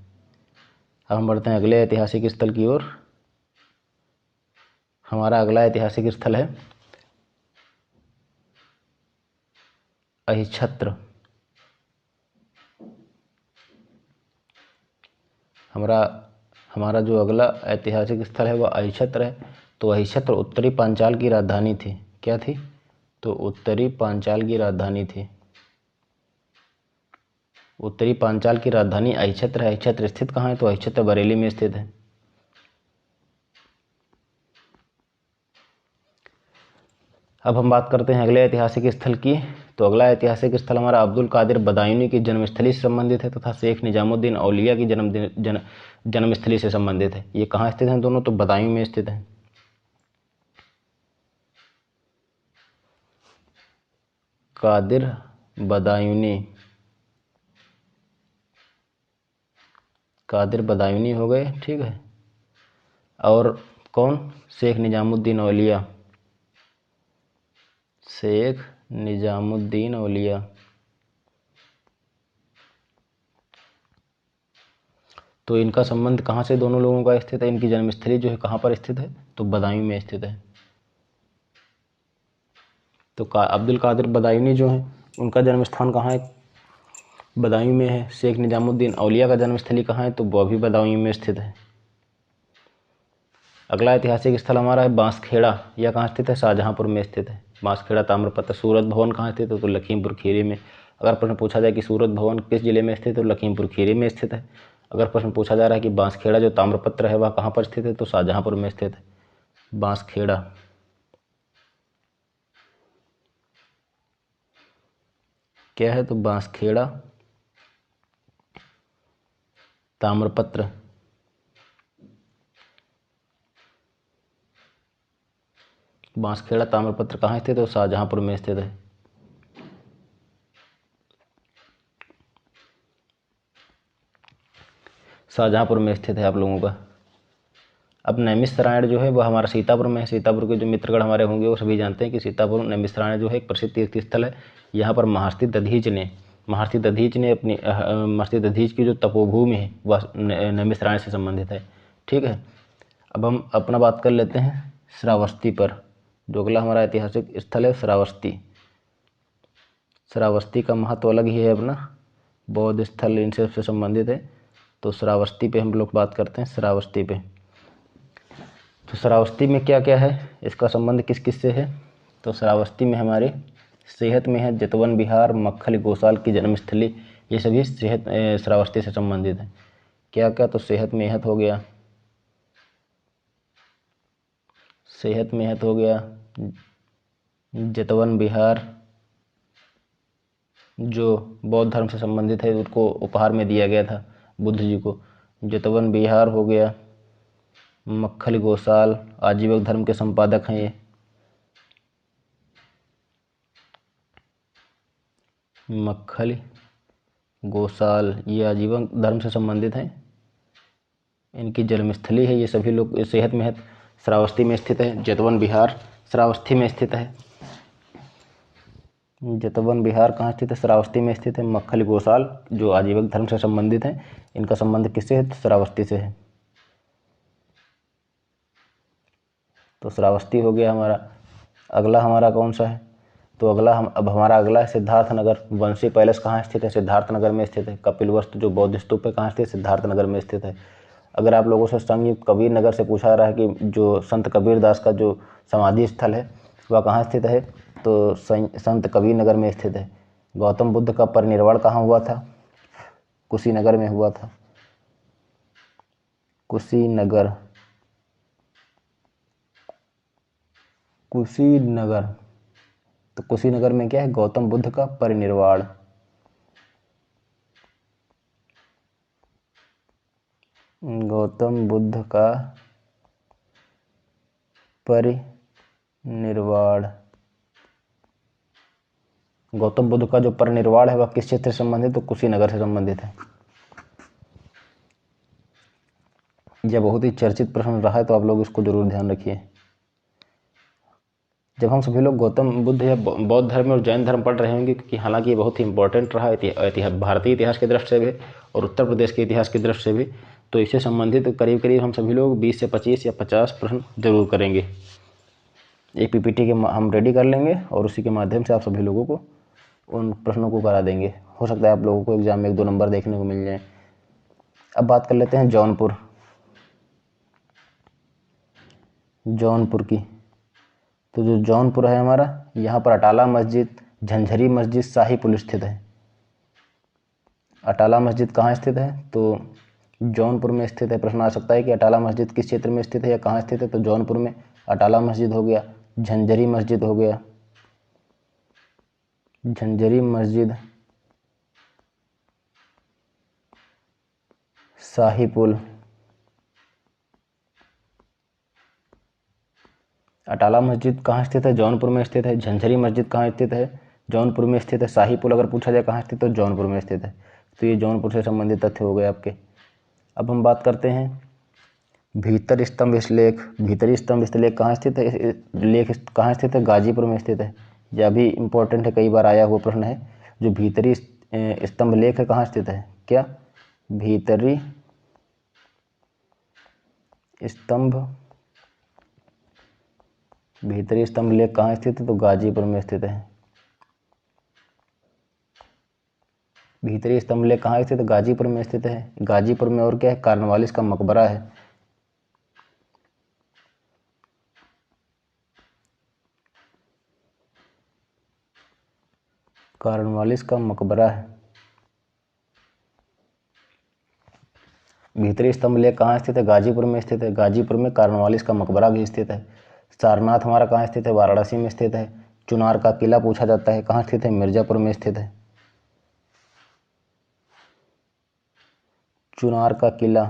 अब हम बढ़ते हैं अगले ऐतिहासिक स्थल की ओर। हमारा अगला ऐतिहासिक स्थल है अहिच्छत्र। हमारा जो अगला ऐतिहासिक स्थल है वह अहिच्छत्र है। तो अहिच्छत्र उत्तरी पांचाल की राजधानी थी। क्या थी? तो उत्तरी पांचाल की राजधानी थी। उत्तरी पांचाल की राजधानी अहिच्छत्र है। अहिच्छत्र स्थित कहाँ है? तो अहिच्छत्र बरेली में स्थित है। अब हम बात करते हैं अगले ऐतिहासिक स्थल की। तो अगला ऐतिहासिक स्थल हमारा अब्दुल कादिर बदायूनी की जन्मस्थली से संबंधित है तथा शेख निजामुद्दीन औलिया की जन्मस्थली से संबंधित है। ये कहाँ स्थित हैं दोनों? तो बदायूं में स्थित हैं। कादिर बदायूनी, कादिर बदायूनी हो गए। ठीक है। और कौन? शेख निजामुद्दीन औलिया, शेख निजामुद्दीन औलिया। तो इनका संबंध कहाँ से दोनों लोगों का स्थित है? इनकी जन्मस्थली जो है कहाँ पर स्थित है? तो बदायूं में स्थित है। तो अब्दुल कादिर बदायूनी जो है उनका जन्म स्थान कहाँ है? बदायूं में है। शेख निजामुद्दीन औलिया का जन्मस्थली कहाँ है? तो वह भी बदायूं में स्थित है। अगला ऐतिहासिक स्थल हमारा है बांसखेड़ा। यह कहाँ स्थित है? शाहजहांपुर में स्थित है। बांसखेड़ा ताम्रपत्र। सूरत भवन कहाँ स्थित है? तो लखीमपुर खीरी में। अगर प्रश्न पूछा जाए कि सूरत भवन किस जिले में स्थित है, तो लखीमपुर खीरी में स्थित है। अगर प्रश्न पूछा जा रहा है कि बांसखेड़ा जो ताम्रपत्र है वह कहाँ पर स्थित है, तो शाहजहांपुर में स्थित है। बांसखेड़ा क्या है? तो बांसखेड़ा ताम्रपत्र। बांसखेड़ा ताम्रपत्र कहाँ स्थित है? तो शाहजहांपुर में स्थित है। शाहजहाँपुर में स्थित है आप लोगों का। अब नैमिषारण्य जो है वह हमारा सीतापुर में है। सीतापुर के जो मित्रगढ़ हमारे होंगे वो सभी जानते हैं कि सीतापुर नैमिषारण्य जो है एक प्रसिद्ध तीर्थ स्थल है। यहाँ पर महर्षि दधीच की जो तपोभूमि है वह नैमिषारण्य से संबंधित है। ठीक है, अब हम अपना बात कर लेते हैं श्रावस्ती पर। जो अगला हमारा ऐतिहासिक स्थल है श्रावस्ती। श्रावस्ती का महत्व अलग ही है अपना, बौद्ध स्थल इनसे संबंधित है। तो श्रावस्ती पे हम लोग बात करते हैं। श्रावस्ती पे तो श्रावस्ती में क्या क्या है, इसका संबंध किस किस से है। तो श्रावस्ती में हमारे सेहत में है, जतवन विहार, मक्खल गोसाल की जन्मस्थली, ये सभी श्रावस्ती से संबंधित है। क्या क्या, तो सेहत मेहत हो गया, सेहत मेहत हो गया, जतवन विहार जो बौद्ध धर्म से संबंधित है, उसको उपहार में दिया गया था बुद्ध जी को, जतवन विहार हो गया। मक्खल गोसाल आजीवक धर्म के संपादक हैं ये। मक्खल गोसाल ये आजीवक धर्म से संबंधित हैं, इनकी जन्मस्थली है। ये सभी लोग सेहत में है, श्रावस्ती में स्थित है। जतवन विहार श्रावस्ती में स्थित है। जतवन विहार कहाँ स्थित है, श्रावस्ती में स्थित है। मक्खल गोसाल जो आजीवक धर्म से संबंधित हैं, इनका संबंध किससे है, श्रावस्ती से है। तो श्रावस्ती हो गया हमारा। अगला हमारा कौन सा है, तो अब हमारा अगला है सिद्धार्थनगर। वंशी पैलेस कहाँ स्थित है, सिद्धार्थनगर में स्थित है। कपिलवस्तु जो बौद्ध स्तूप है कहाँ स्थित है, सिद्धार्थनगर में स्थित है। अगर आप लोगों से संयुक्त कबीर नगर से पूछा रहा है कि जो संत कबीर दास का जो समाधि स्थल है वह कहाँ स्थित है, तो संत कबीर नगर में स्थित है। गौतम बुद्ध का परिनिर्वाण कहाँ हुआ था, कुशीनगर में हुआ था। कुशीनगर, कुशीनगर। तो कुशीनगर में क्या है, गौतम बुद्ध का परिनिर्वाण। गौतम बुद्ध का परिनिर्वाण। गौतम बुद्ध का जो परिनिर्वाण है वह किस क्षेत्र से संबंधित, तो कुशीनगर से संबंधित है। यह बहुत ही चर्चित प्रश्न रहा है, तो आप लोग इसको जरूर ध्यान रखिए। जब हम सभी लोग गौतम बुद्ध या बौद्ध धर्म और जैन धर्म पढ़ रहे होंगे, क्योंकि हालांकि ये बहुत ही इंपॉर्टेंट रहा भारतीय इतिहास के दृष्टि से भी और उत्तर प्रदेश के इतिहास की दृष्टि से भी, तो इससे संबंधित करीब करीब हम सभी लोग 20 से 25 या 50 प्रश्न जरूर करेंगे। एक पीपीटी के हम रेडी कर लेंगे और उसी के माध्यम से आप सभी लोगों को उन प्रश्नों को करा देंगे। हो सकता है आप लोगों को एग्जाम में 1-2 नंबर देखने को मिल जाए। अब बात कर लेते हैं जौनपुर। जौनपुर की, तो जो जौनपुर है हमारा, यहाँ पर अटाला मस्जिद, झंझरी मस्जिद, शाही पुल स्थित है। अटाला मस्जिद कहाँ स्थित है, तो जौनपुर में स्थित है। प्रश्न आ सकता है कि अटाला मस्जिद किस क्षेत्र में स्थित है या कहाँ स्थित है, तो जौनपुर में अटाला मस्जिद हो गया, झंझरी मस्जिद हो गया, झंझरी मस्जिद, शाही पुल। अटाला मस्जिद कहाँ स्थित है, जौनपुर में स्थित है। झंझरी मस्जिद कहाँ स्थित है, जौनपुर में स्थित है। शाही पुल अगर पूछा जाए कहाँ स्थित, तो जौनपुर में स्थित है। तो ये जौनपुर से संबंधित तथ्य हो गए आपके। अब हम बात करते हैं भीतर स्तंभ स्थलेख। भीतरी स्तंभ स्थलेख कहाँ स्थित है, लेख कहाँ स्थित है, गाजीपुर में स्थित है। यह भी इम्पोर्टेंट है, कई बार आया हुआ प्रश्न है। जो भीतरी स्तंभ लेख है कहाँ स्थित है, क्या, भीतरी स्तंभ लेख कहाँ स्थित है, तो गाजीपुर में स्थित है। भीतरी स्तंभ लेख कहाँ स्थित है, गाजीपुर में स्थित है। गाजीपुर में और क्या है, कार्नवालिस का मकबरा है। कार्नवालिस का मकबरा है। भीतरी स्तंभ लेख कहाँ स्थित है, गाजीपुर में स्थित है। गाजीपुर में कार्नवालिस का मकबरा भी स्थित है। सारनाथ हमारा कहाँ स्थित है, वाराणसी में स्थित है। चुनार का किला पूछा जाता है, कहाँ स्थित है, मिर्जापुर में स्थित है। चुनार का किला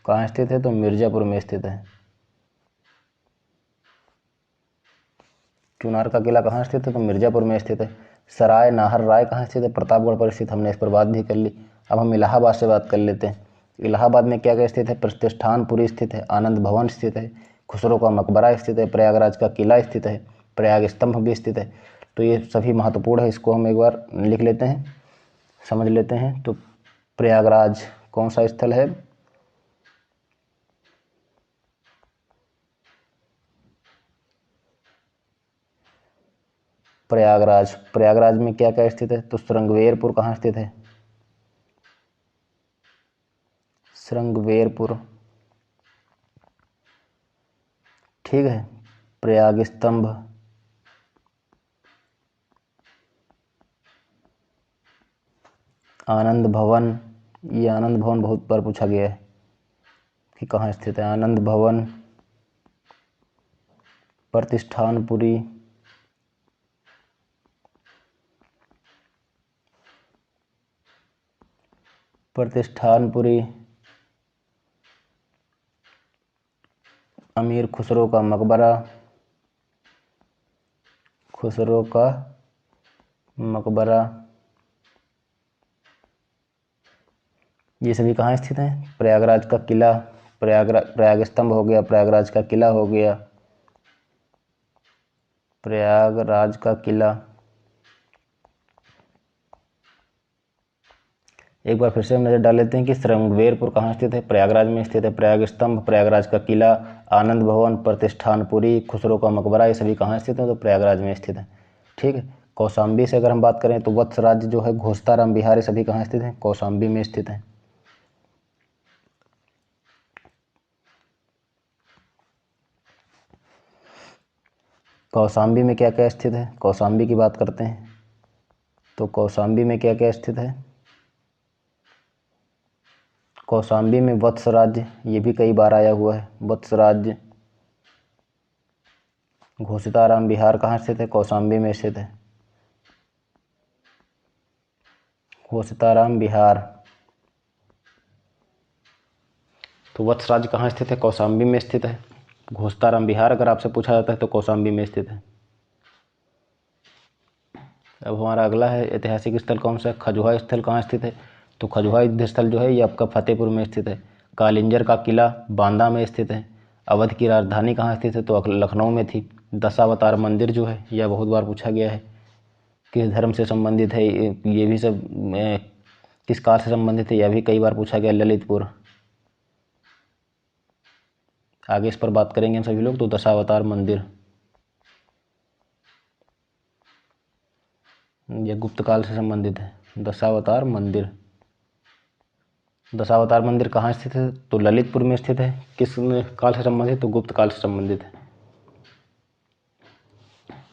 कहाँ स्थित है, तो मिर्जापुर में स्थित है। चुनार का किला कहाँ स्थित है, तो मिर्जापुर में स्थित है। सराय नाहर राय कहाँ स्थित है, प्रतापगढ़ पर स्थित। हमने इस पर बात भी कर ली। अब हम इलाहाबाद से बात कर लेते हैं। इलाहाबाद में क्या क्या स्थित है? प्रतिष्ठानपुरी स्थित है, आनंद भवन स्थित है, खुसरो का मकबरा स्थित है, प्रयागराज का किला स्थित है, प्रयाग स्तंभ भी स्थित है। तो ये सभी महत्वपूर्ण है, इसको हम एक बार लिख लेते हैं, समझ लेते हैं। तो प्रयागराज कौन सा स्थल है? प्रयागराज। प्रयागराज में क्या क्या स्थित है? तो श्रृंगवेरपुर कहाँ स्थित है? श्रृंगवेरपुर, ठीक है। प्रयाग स्तंभ, आनंद भवन, ये आनंद भवन बहुत बार पूछा गया है कि कहाँ स्थित है। आनंद भवन, प्रतिष्ठानपुरी, प्रतिष्ठानपुरी, अमीर खुसरो का मकबरा, खुसरो का मकबरा, ये सभी कहाँ स्थित हैं? प्रयागराज का किला, प्रयाग स्तंभ हो गया, प्रयागराज का किला हो गया, प्रयागराज का किला। एक बार फिर से हम नजर डाल लेते हैं कि श्रृंगवेरपुर कहाँ स्थित है? प्रयागराज में स्थित है। प्रयाग स्तंभ, प्रयागराज का किला, आनंद भवन, प्रतिष्ठानपुरी, खुसरो का मकबरा, ये सभी कहाँ स्थित है? तो प्रयागराज में स्थित है, ठीक है। कौशाम्बी से अगर हम बात करें तो वत्स राज्य जो है, घोषताराम बिहार, ये सभी कहाँ स्थित है? कौशाम्बी में स्थित है। कौशाम्बी में क्या क्या स्थित है? कौशाम्बी की बात करते हैं तो कौशाम्बी में क्या क्या स्थित है? कौशाम्बी में वत्स राज्य, ये भी कई बार आया हुआ है, वत्स राज्य। घोषिताराम बिहार कहाँ स्थित है? कौशाम्बी में स्थित है, घोषिताराम बिहार। तो वत्स राज्य कहाँ स्थित है? कौशाम्बी में स्थित है। घोषताराम बिहार अगर आपसे पूछा जाता है तो कौशाम्बी में स्थित है। अब हमारा अगला है ऐतिहासिक स्थल कौन सा है? खजुहा स्थल कहाँ स्थित है? तो खजुहा युद्ध स्थल जो है ये आपका फतेहपुर में स्थित है। कालिंजर का किला बांदा में स्थित है। अवध की राजधानी कहाँ स्थित है? तो लखनऊ में थी। दशावतार मंदिर जो है यह बहुत बार पूछा गया है, किस धर्म से संबंधित है? ये भी सब किस काल से संबंधित है? यह भी कई बार पूछा गया, ललितपुर। आगे इस पर बात करेंगे हम सभी लोग। तो दशावतार मंदिर, यह गुप्त काल से संबंधित है। दशावतार मंदिर, दशावतार मंदिर कहाँ स्थित है? तो ललितपुर में स्थित है। किस काल से संबंधित? तो गुप्त काल से संबंधित है।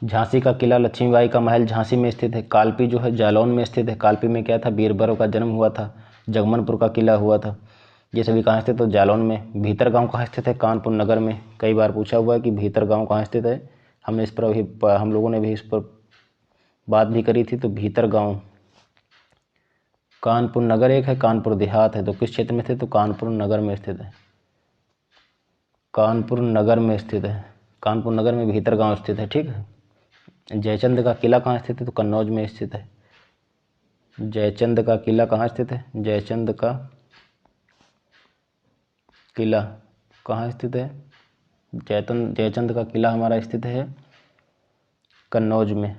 झांसी का किला, लक्ष्मीबाई का महल झांसी में स्थित है। कालपी जो है जालौन में स्थित है। कालपी में क्या था? बीरबल का जन्म हुआ था। जगमनपुर का किला हुआ था। ये सभी कहाँ स्थित? तो जालौन में। भीतर गांव कहाँ स्थित है? कानपुर नगर में। कई बार पूछा हुआ है कि भीतर गांव कहाँ स्थित है। हमने इस पर अभी हम लोगों ने भी इस पर बात भी करी थी। तो भीतर गांव, कानपुर नगर एक है, कानपुर देहात है। तो किस क्षेत्र में स्थित? तो कानपुर नगर में स्थित है। कानपुर नगर में स्थित है। कानपुर नगर में भीतर गांव स्थित है, ठीक है। जयचंद का किला कहाँ स्थित है? तो कन्नौज में स्थित है। जयचंद का किला कहाँ स्थित है? जयचंद का किला कहाँ स्थित है? जयचंद का किला हमारा स्थित है कन्नौज में।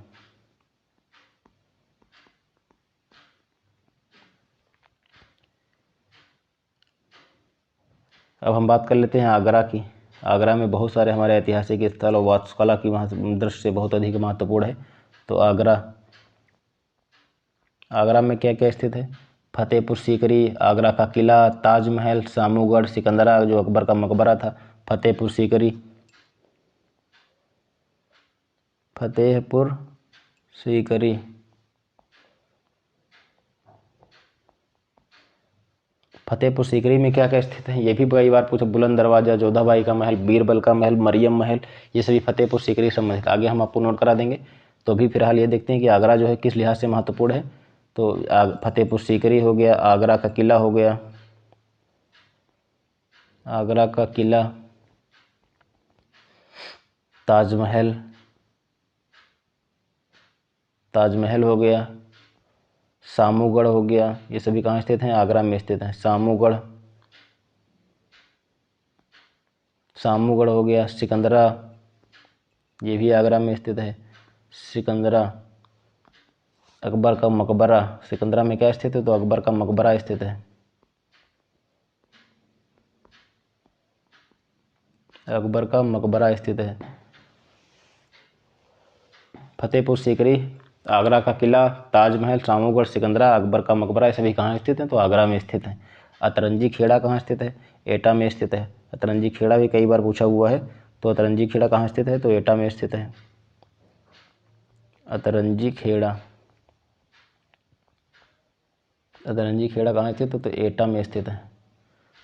अब हम बात कर लेते हैं आगरा की। आगरा में बहुत सारे हमारे ऐतिहासिक स्थल और वास्तुकला की वहाँ दृश्य बहुत अधिक महत्वपूर्ण है। तो आगरा में क्या क्या स्थित है? फतेहपुर सीकरी, आगरा का किला, ताजमहल, सामूगढ़, सिकंदरा जो अकबर का मकबरा था, फतेहपुर सीकरी, फतेहपुर सीकरी। फतेहपुर सीकरी में क्या क्या स्थित है? ये भी कई बार पूछा। बुलंद दरवाजा, जोधाबाई का महल, बीरबल का महल, मरियम महल, ये सभी फतेहपुर सीकरी से संबंधित। आगे हम आपको नोट करा देंगे। तो अभी फिलहाल ये देखते हैं कि आगरा जो है किस लिहाज से महत्वपूर्ण है। तो फतेहपुर सीकरी हो गया, आगरा का किला हो गया, आगरा का किला, ताजमहल, ताजमहल हो गया, सामूगढ़ हो गया, ये सभी कहाँ स्थित हैं? आगरा में स्थित हैं। सामूगढ़, सामूगढ़ हो गया, सिकंदरा ये भी आगरा में स्थित है, सिकंदरा। अकबर का मकबरा, सिकंदरा में क्या स्थित है? तो अकबर का मकबरा स्थित है, अकबर का मकबरा स्थित है। फतेहपुर सीकरी, आगरा का किला, ताजमहल, सामूगढ़, सिकंदरा, अकबर का मकबरा, ये सभी कहाँ स्थित हैं? तो आगरा में स्थित हैं। अतरंजी खेड़ा कहाँ स्थित है? एटा में स्थित है। अतरंजी खेड़ा भी कई बार पूछा हुआ है, तो अतरंजी खेड़ा कहाँ स्थित है? तो एटा में स्थित है। अतरंजी खेड़ा, अतरंजी खेड़ा कहाँ स्थित है? तो एटा में स्थित है।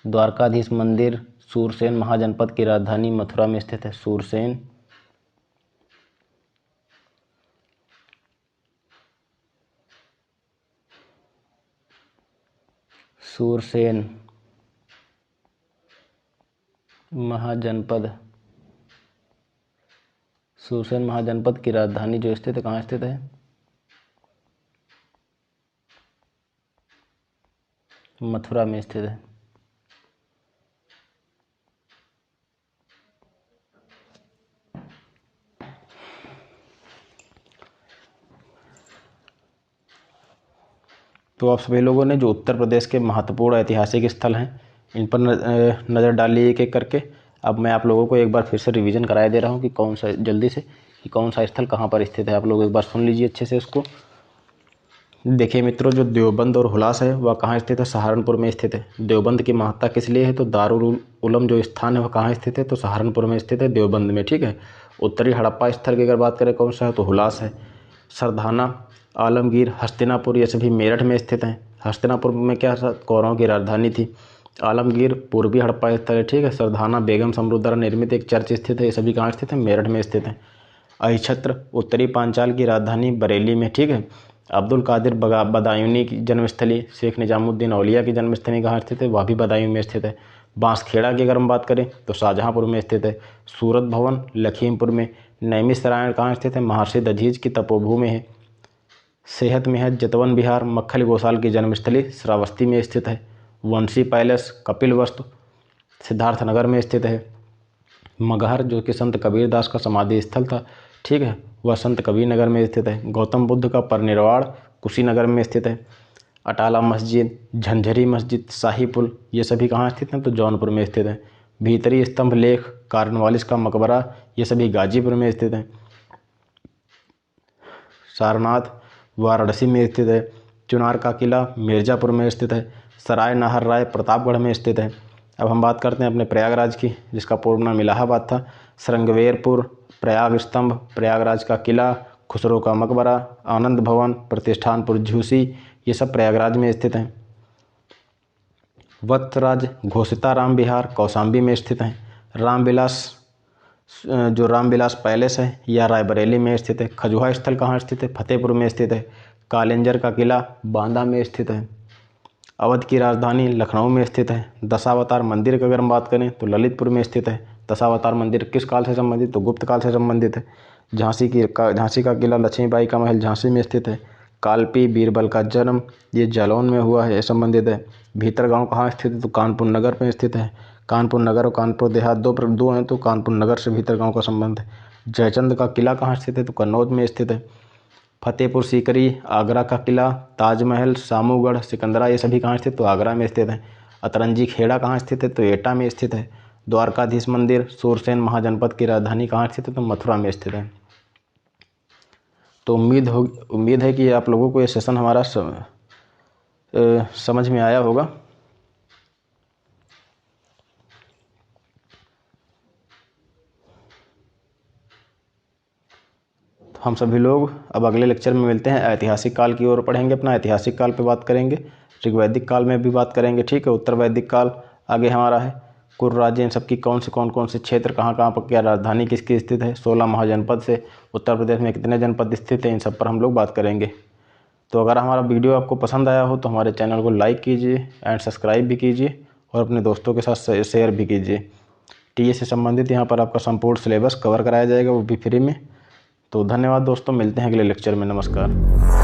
द्वारकाधीश मंदिर, सूरसेन महाजनपद की राजधानी मथुरा में स्थित है। सूरसेन, सूरसेन महाजनपद, सूरसेन महाजनपद की राजधानी जो स्थित है, कहाँ स्थित है? मथुरा में स्थित है। तो आप सभी लोगों ने जो उत्तर प्रदेश के महत्वपूर्ण ऐतिहासिक स्थल हैं इन पर नज़र डाली एक एक करके। अब मैं आप लोगों को एक बार फिर से रिवीजन कराए दे रहा हूँ कि कौन सा, जल्दी से, कि कौन सा स्थल कहाँ पर स्थित है। आप लोग एक बार सुन लीजिए अच्छे से इसको। देखिए मित्रों, जो देवबंद और हुलास है वह कहाँ स्थित है? सहारनपुर में स्थित है। देवबंद की महत्ता किस लिए है? तो दारुल उलम जो स्थान है वह कहाँ स्थित है? तो सहारनपुर में स्थित है, देवबंद में, ठीक है। उत्तरी हड़प्पा स्थल की अगर बात करें कौन सा है? तो हुलास है। सरधाना, आलमगीर, हस्तिनापुर ये सभी मेरठ में स्थित हैं। हस्तिनापुर में क्या था? कौरवों की राजधानी थी। आलमगीर पूर्वी हड़प्पा स्थल है, ठीक है। सरधाना बेगम समरू द्वारा निर्मित एक चर्च स्थित है। ये सभी कहाँ स्थित है? मेरठ में स्थित है। अहिछत्र उत्तरी पांचाल की राजधानी बरेली में, ठीक है। अब्दुल कादिर बदायूनी की जन्मस्थली, शेख निजामुद्दीन औलिया की जन्मस्थली कहाँ स्थित है? वह भी बदायूं में स्थित है। बांसखेड़ा की अगर हम बात करें तो शाहजहाँपुर में स्थित है। सूरत भवन लखीमपुर में। नैमिषारण्य कहाँ स्थित है? महर्षि दधीच की तपोभूमि है। सेहत में है जतवन विहार, मक्खल गोसाल की जन्मस्थली श्रावस्ती में स्थित है। वंशी पैलेस कपिलवस्तु सिद्धार्थनगर में स्थित है। मगहर जो कि संत कबीरदास का समाधि स्थल था, ठीक है, वह संत कबीर नगर में स्थित है। गौतम बुद्ध का परिनिर्वाण कुशीनगर में स्थित है। अटाला मस्जिद, झंझरी मस्जिद, शाही पुल ये सभी कहाँ स्थित हैं? तो जौनपुर में स्थित है। भीतरी स्तंभ लेख, कार्नवालिस का मकबरा ये सभी गाजीपुर में स्थित हैं। सारनाथ वाराणसी में स्थित है। चुनार का किला मिर्ज़ापुर में स्थित है। सराय नाहर राय प्रतापगढ़ में स्थित है। अब हम बात करते हैं अपने प्रयागराज की, जिसका पूर्ण नाम इलाहाबाद था। श्रृंगवेरपुर, प्रयाग स्तंभ, प्रयागराज का किला, खुसरो का मकबरा, आनंद भवन, प्रतिष्ठानपुर झूसी ये सब प्रयागराज में स्थित हैं। वत्सराज घोषिता राम विहार कौशाम्बी में स्थित हैं। रामविलास जो रामविलास पैलेस है यह रायबरेली में स्थित है। खजुहा स्थल कहाँ स्थित है? फतेहपुर में स्थित है। कालिंजर का किला बांदा में स्थित है। अवध की राजधानी लखनऊ में स्थित है। दशावतार मंदिर की अगर हम बात करें तो ललितपुर में स्थित है। दशावतार मंदिर किस काल से संबंधित? तो गुप्त काल से संबंधित है। झांसी का किला लक्ष्मीबाई का महल झांसी में स्थित है। कालपी बीरबल का जन्म ये जालौन में हुआ है, संबंधित है। भीतर गांव कहाँ स्थित है? तो कानपुर नगर में स्थित है। कानपुर नगर और कानपुर देहात दो हैं, तो कानपुर नगर से भीतर गांव का संबंध है। जयचंद का किला कहाँ स्थित है? तो कन्नौज में स्थित है। फतेहपुर सीकरी, आगरा का किला, ताजमहल, सामूगढ़, सिकंदरा ये सभी कहाँ स्थित? तो आगरा में स्थित है। अतरंजी खेड़ा कहाँ स्थित है? तो एटा में स्थित है। द्वारकाधीश मंदिर, सूरसेन महाजनपद की राजधानी कहाँ स्थित है? तो मथुरा में स्थित है। तो उम्मीद है कि आप लोगों को ये सेशन हमारा समझ में आया होगा। हम सभी लोग अब अगले लेक्चर में मिलते हैं। ऐतिहासिक काल की ओर पढ़ेंगे, अपना ऐतिहासिक काल पे बात करेंगे। ऋग्वैदिक काल में भी बात करेंगे, ठीक है। उत्तर वैदिक काल आगे हमारा है। कुर राज्य इन सबकी कौन से क्षेत्र कहाँ पर क्या राजधानी किसकी स्थित है। 16 महाजनपद से उत्तर प्रदेश में कितने जनपद स्थित हैं, इन सब पर हम लोग बात करेंगे। तो अगर हमारा वीडियो आपको पसंद आया हो तो हमारे चैनल को लाइक कीजिए एंड सब्सक्राइब भी कीजिए और अपने दोस्तों के साथ शेयर भी कीजिए। टीए से संबंधित यहाँ पर आपका संपूर्ण सिलेबस कवर कराया जाएगा, वो भी फ्री में। तो धन्यवाद दोस्तों, मिलते हैं अगले लेक्चर में। नमस्कार।